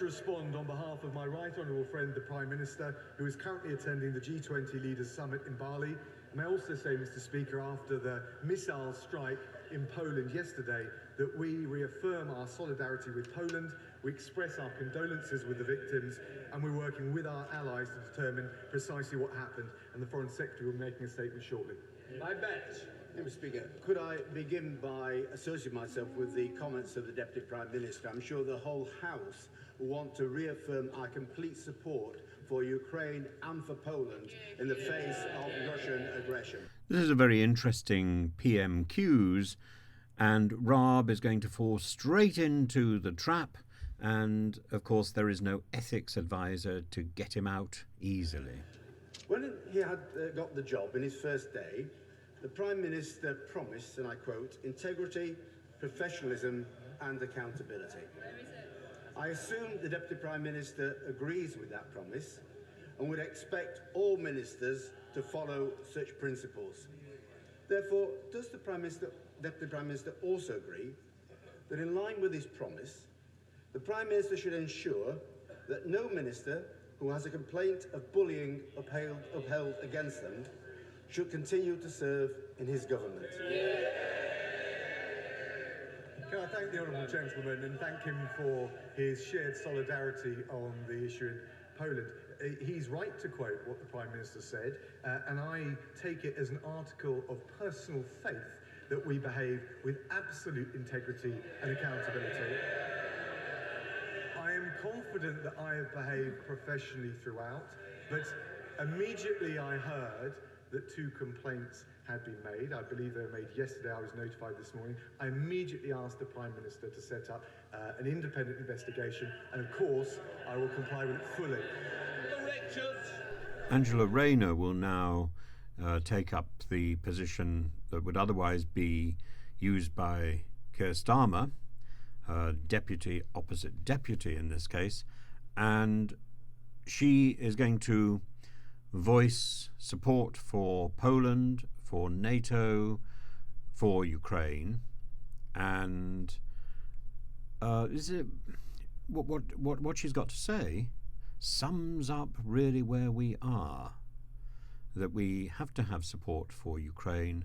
to respond on behalf of my right honourable friend, the Prime Minister, who is currently attending the G20 Leaders Summit in Bali. And I also say, Mr. Speaker, after the missile strike in Poland yesterday, that we reaffirm our solidarity with Poland, we express our condolences with the victims, and we're working with our allies to determine precisely what happened, and the Foreign Secretary will be making a statement shortly. I bet. Mr. Speaker, could I begin by associating myself with the comments of the Deputy Prime Minister? I'm sure the whole House will want to reaffirm our complete support for Ukraine and for Poland in the face of Russian aggression. This is a very interesting PMQs, and Raab is going to fall straight into the trap, and of course there is no ethics advisor to get him out easily. When he had got the job in his first day, the Prime Minister promised, and I quote, integrity, professionalism and accountability. I assume the Deputy Prime Minister agrees with that promise and would expect all ministers to follow such principles. Therefore, does the Deputy Prime Minister also agree that in line with his promise, the Prime Minister should ensure that no minister who has a complaint of bullying upheld against them should continue to serve in his government? Can I thank the honourable gentleman and thank him for his shared solidarity on the issue in Poland. He's right to quote what the Prime Minister said, and I take it as an article of personal faith that we behave with absolute integrity and accountability. I am confident that I have behaved professionally throughout, but immediately I heard that 2 complaints had been made. I believe they were made yesterday. I was notified this morning. I immediately asked the Prime Minister to set up an independent investigation, and of course I will comply with it fully. Angela Rayner will now take up the position that would otherwise be used by Keir Starmer, deputy opposite deputy in this case, and she is going to voice support for Poland, for NATO, for Ukraine, and is it what she's got to say sums up really where we are, that we have to have support for Ukraine,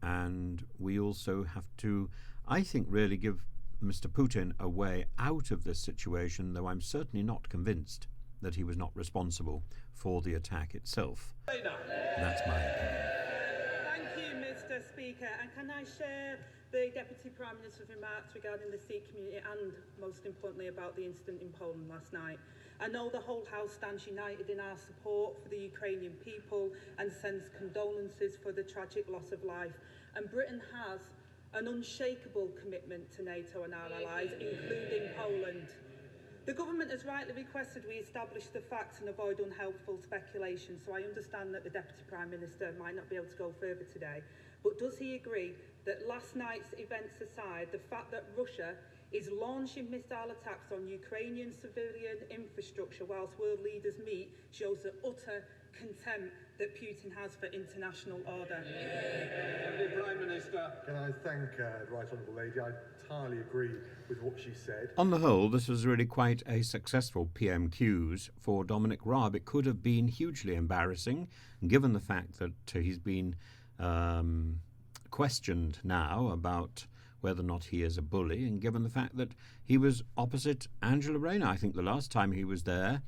and we also have to, I think, really give Mr. Putin a way out of this situation, though I'm certainly not convinced that he was not responsible for the attack itself. That's my opinion. Thank you, Mr. Speaker. And can I share the Deputy Prime Minister's remarks regarding the Sikh community and, most importantly, about the incident in Poland last night? I know the whole House stands united in our support for the Ukrainian people and sends condolences for the tragic loss of life. And Britain has an unshakable commitment to NATO and our allies, including Poland. The government has rightly requested we establish the facts and avoid unhelpful speculation, so I understand that the Deputy Prime Minister might not be able to go further today. But does he agree that last night's events aside, the fact that Russia is launching missile attacks on Ukrainian civilian infrastructure whilst world leaders meet shows the utter contempt that Putin has for international order? The Prime Minister. Can I thank the Right Honourable Lady? I entirely agree with what she said. On the whole, this was really quite a successful PMQs for Dominic Raab. It could have been hugely embarrassing, given the fact that he's been questioned now about whether or not he is a bully, and given the fact that he was opposite Angela Rayner. I think the last time he was there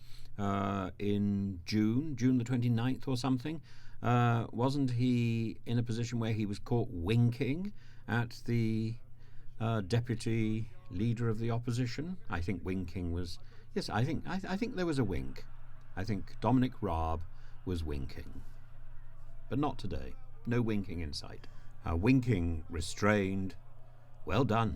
in June the 29th or something, wasn't he in a position where he was caught winking at the deputy leader of the opposition? I think winking was, yes, I think there was a wink. I think Dominic Raab was winking. But not today. No winking in sight. Winking restrained. Well done.